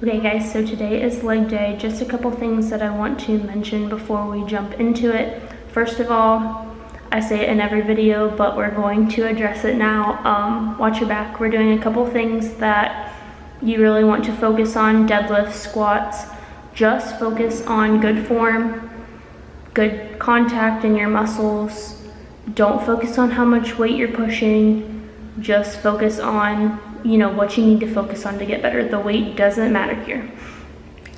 Okay guys, so today is leg day. Just a couple things that I want to mention before we jump into it. First of all, I say it in every video, but we're going to address it now. Watch your back. We're doing a couple things that you really want to focus on. Deadlifts, squats. Just focus on good form, good contact in your muscles. Don't focus on how much weight you're pushing. Just focus on what you need to focus on to get better. The weight doesn't matter here.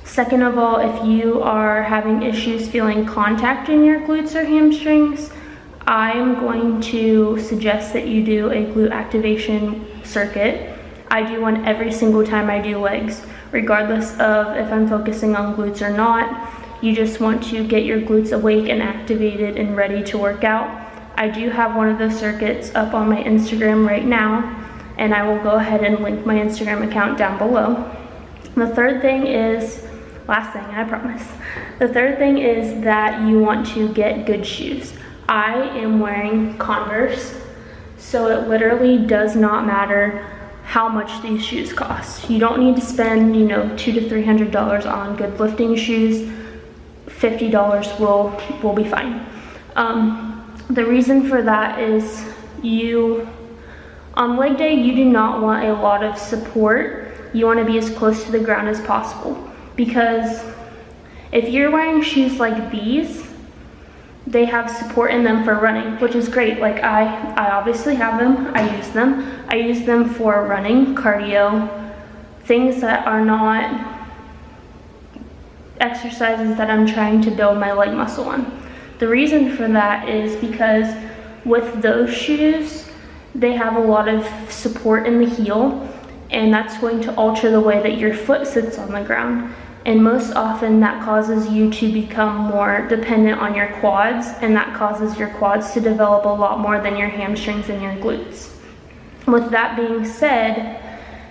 Second of all, if you are having issues feeling contact in your glutes or hamstrings, I'm going to suggest that you do a glute activation circuit. I do one every single time I do legs, regardless of if I'm focusing on glutes or not. You just want to get your glutes awake and activated and ready to work out. I do have one of those circuits up on my Instagram right now, and I will go ahead and link my Instagram account down below. The third thing is, last thing, I promise. The third thing is that you want to get good shoes. I am wearing Converse, so it literally does not matter how much these shoes cost. You don't need to spend, $200 to $300 on good lifting shoes. $50 will be fine. The reason for that is on leg day, you do not want a lot of support. You want to be as close to the ground as possible, because if you're wearing shoes like these, they have support in them for running, which is great. Like I obviously have them, I use them. I use them for running, cardio, things that are not exercises that I'm trying to build my leg muscle on. The reason for that is because with those shoes, they have a lot of support in the heel, and that's going to alter the way that your foot sits on the ground. And most often that causes you to become more dependent on your quads, and that causes your quads to develop a lot more than your hamstrings and your glutes. With that being said,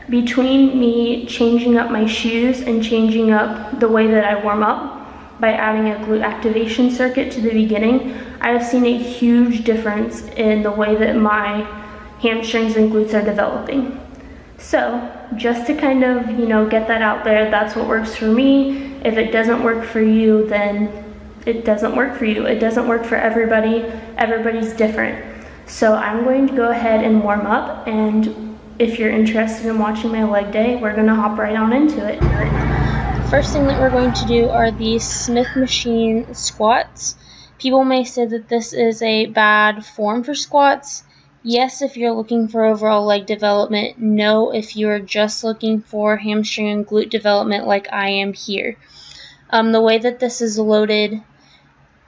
between me changing up my shoes and changing up the way that I warm up by adding a glute activation circuit to the beginning, I have seen a huge difference in the way that my hamstrings and glutes are developing. So just to kind of, get that out there, that's what works for me. If it doesn't work for you, then it doesn't work for you. It doesn't work for everybody. Everybody's different. So I'm going to go ahead and warm up, and if you're interested in watching my leg day, we're gonna hop right on into it. First thing that we're going to do are these Smith machine squats. People may say that this is a bad form for squats. Yes, if you're looking for overall leg development. No, if you're just looking for hamstring and glute development like I am here. The way that this is loaded,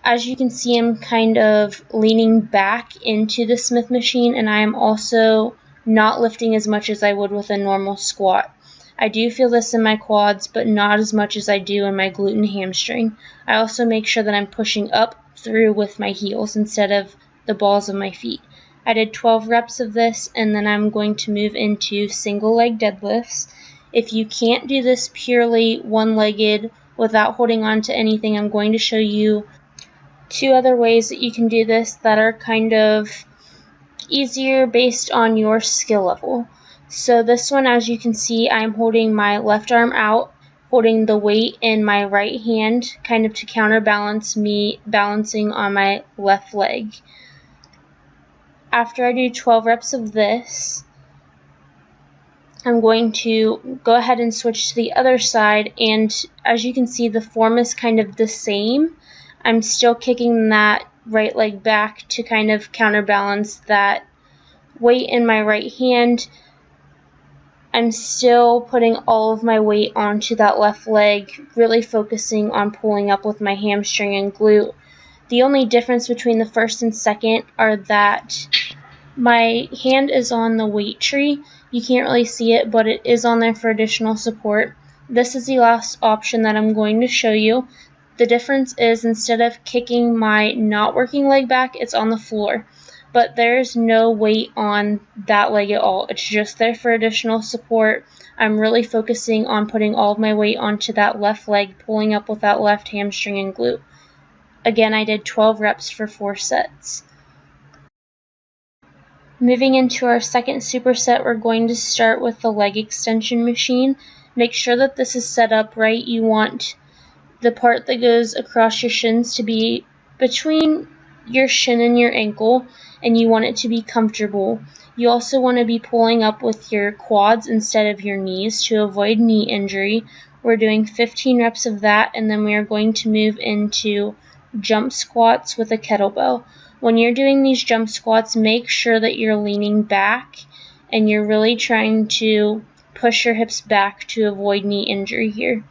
as you can see, I'm kind of leaning back into the Smith machine, and I am also not lifting as much as I would with a normal squat. I do feel this in my quads, but not as much as I do in my glute and hamstring. I also make sure that I'm pushing up through with my heels instead of the balls of my feet. I did 12 reps of this, and then I'm going to move into single leg deadlifts. If you can't do this purely one-legged without holding on to anything, I'm going to show you two other ways that you can do this that are kind of easier based on your skill level. So this one, as you can see, I'm holding my left arm out, holding the weight in my right hand, kind of to counterbalance me balancing on my left leg. After I do 12 reps of this, I'm going to go ahead and switch to the other side, and as you can see, the form is kind of the same. I'm still kicking that right leg back to kind of counterbalance that weight in my right hand. I'm still putting all of my weight onto that left leg, really focusing on pulling up with my hamstring and glute. The only difference between the first and second are that my hand is on the weight tree. You can't really see it, but it is on there for additional support. This is the last option that I'm going to show you. The difference is, instead of kicking my not working leg back, it's on the floor. But there's no weight on that leg at all. It's just there for additional support. I'm really focusing on putting all of my weight onto that left leg, pulling up with that left hamstring and glute. Again, I did 12 reps for 4 sets. Moving into our second superset, we're going to start with the leg extension machine. Make sure that this is set up right. You want the part that goes across your shins to be between your shin and your ankle, and you want it to be comfortable. You also want to be pulling up with your quads instead of your knees to avoid knee injury. We're doing 15 reps of that, and then we are going to move into jump squats with a kettlebell. When you're doing these jump squats, make sure that you're leaning back and you're really trying to push your hips back to avoid knee injury here.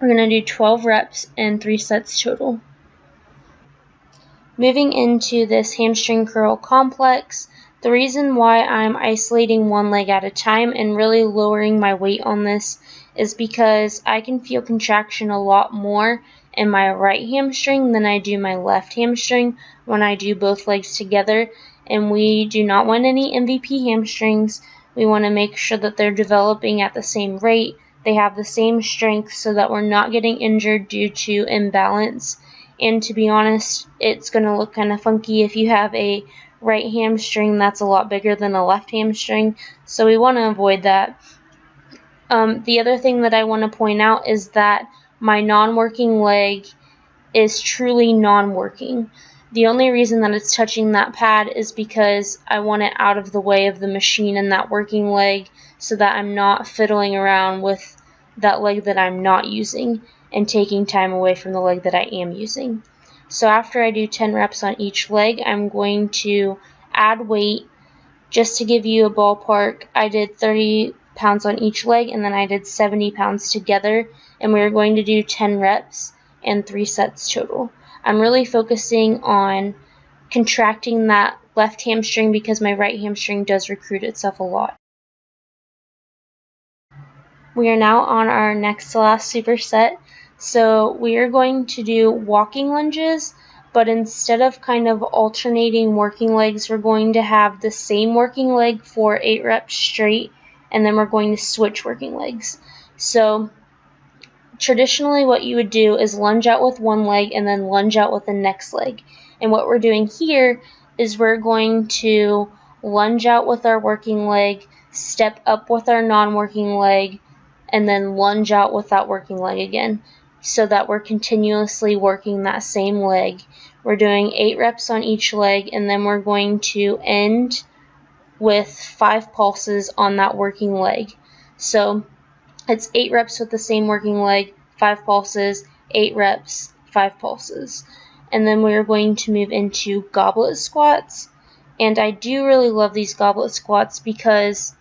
We're going to do 12 reps and 3 sets total. Moving into this hamstring curl complex, the reason why I'm isolating one leg at a time and really lowering my weight on this is because I can feel contraction a lot more in my right hamstring than I do my left hamstring when I do both legs together, and we do not want any MVP hamstrings. We want to make sure that they're developing at the same rate, they have the same strength so that we're not getting injured due to imbalance. And to be honest, it's going to look kind of funky if you have a right hamstring that's a lot bigger than a left hamstring, so we want to avoid that. The other thing that I want to point out is that my non-working leg is truly non-working. The only reason that it's touching that pad is because I want it out of the way of the machine and that working leg so that I'm not fiddling around with that leg that I'm not using and taking time away from the leg that I am using. So after I do 10 reps on each leg, I'm going to add weight. Just to give you a ballpark, I did 30 pounds on each leg, and then I did 70 pounds together, and we are going to do 10 reps and 3 sets total. I'm really focusing on contracting that left hamstring because my right hamstring does recruit itself a lot. We are now on our next to last superset. So we are going to do walking lunges, but instead of kind of alternating working legs, we're going to have the same working leg for 8 reps straight, and then we're going to switch working legs. So traditionally what you would do is lunge out with one leg and then lunge out with the next leg. And what we're doing here is we're going to lunge out with our working leg, step up with our non-working leg, and then lunge out with that working leg again, so that we're continuously working that same leg. We're doing 8 reps on each leg, and then we're going to end with 5 pulses on that working leg. So it's 8 reps with the same working leg, 5 pulses, 8 reps, 5 pulses. And then we're going to move into goblet squats. And I do really love these goblet squats because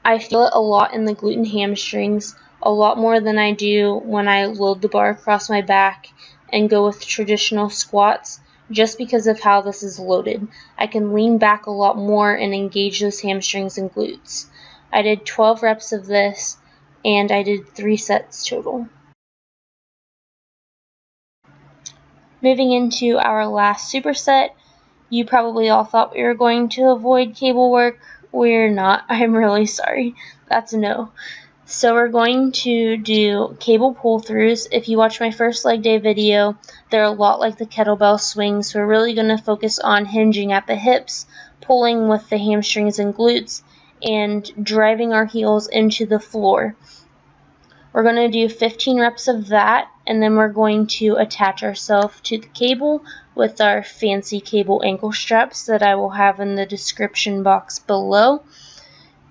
I feel it a lot in the glute and hamstrings, a lot more than I do when I load the bar across my back and go with traditional squats, just because of how this is loaded. I can lean back a lot more and engage those hamstrings and glutes. I did 12 reps of this, and I did 3 sets total. Moving into our last superset, you probably all thought we were going to avoid cable work. We're not. I'm really sorry. That's a no. So we're going to do cable pull-throughs. If you watch my first leg day video, they're a lot like the kettlebell swings. So we're really going to focus on hinging at the hips, pulling with the hamstrings and glutes, and driving our heels into the floor. We're going to do 15 reps of that, and then we're going to attach ourselves to the cable with our fancy cable ankle straps that I will have in the description box below.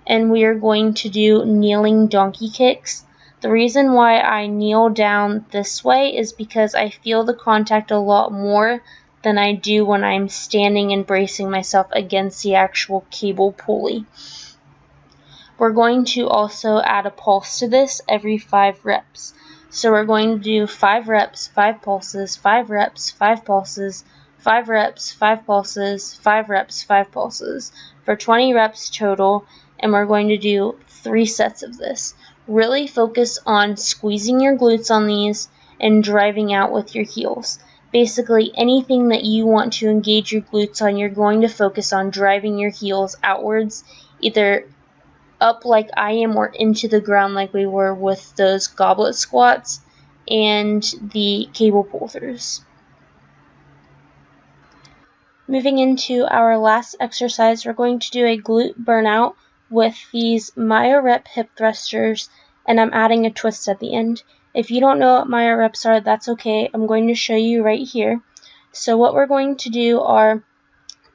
And we are going to do kneeling donkey kicks. The reason why I kneel down this way is because I feel the contact a lot more than I do when I'm standing and bracing myself against the actual cable pulley. We're going to also add a pulse to this every 5 reps. So we're going to do 5 reps, 5 pulses, 5 reps, 5 pulses, 5 reps, 5 pulses, 5 reps, 5 pulses for 20 reps total, and we're going to do 3 sets of this. Really focus on squeezing your glutes on these and driving out with your heels. Basically, anything that you want to engage your glutes on, you're going to focus on driving your heels outwards, either up like I am or into the ground like we were with those goblet squats and the cable pull-throughs. Moving into our last exercise, we're going to do a glute burnout with these MYO-REP hip thrusters and I'm adding a twist at the end. If you don't know what MYO reps are, that's okay. I'm going to show you right here. So what we're going to do are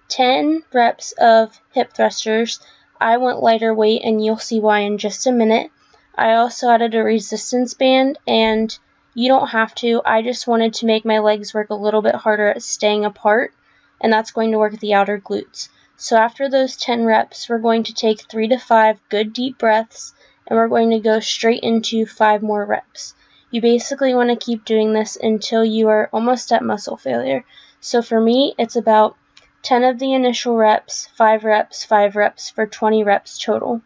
10 reps of hip thrusters. I went lighter weight, and you'll see why in just a minute. I also added a resistance band, and you don't have to. I just wanted to make my legs work a little bit harder at staying apart, and that's going to work the outer glutes. So after those 10 reps, we're going to take 3 to 5 good deep breaths, and we're going to go straight into 5 more reps. You basically want to keep doing this until you are almost at muscle failure. So for me, it's about 10 of the initial reps, 5 reps, 5 reps for 20 reps total.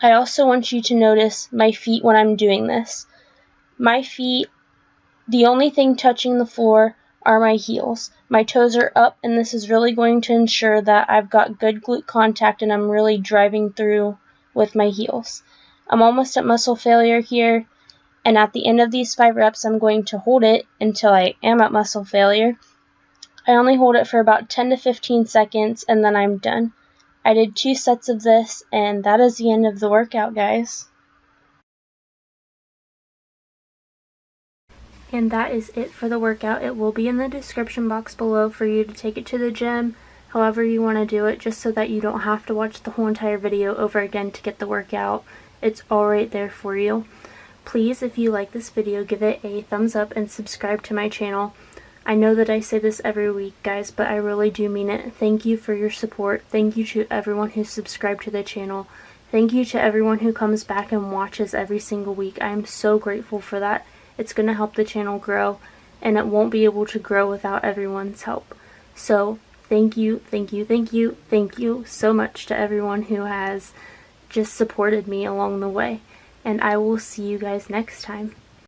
I also want you to notice my feet when I'm doing this. My feet, the only thing touching the floor are my heels. My toes are up, and this is really going to ensure that I've got good glute contact and I'm really driving through with my heels. I'm almost at muscle failure here, and at the end of these 5 reps, I'm going to hold it until I am at muscle failure. I only hold it for about 10 to 15 seconds, and then I'm done. I did 2 sets of this, and that is the end of the workout, guys. And that is it for the workout. It will be in the description box below for you to take it to the gym, however you want to do it, just so that you don't have to watch the whole entire video over again to get the workout. It's all right there for you. Please, if you like this video, give it a thumbs up and subscribe to my channel. I know that I say this every week, guys, but I really do mean it. Thank you for your support. Thank you to everyone who's subscribed to the channel. Thank you to everyone who comes back and watches every single week. I am so grateful for that. It's going to help the channel grow, and it won't be able to grow without everyone's help. So thank you, thank you, thank you, thank you so much to everyone who has just supported me along the way. And I will see you guys next time.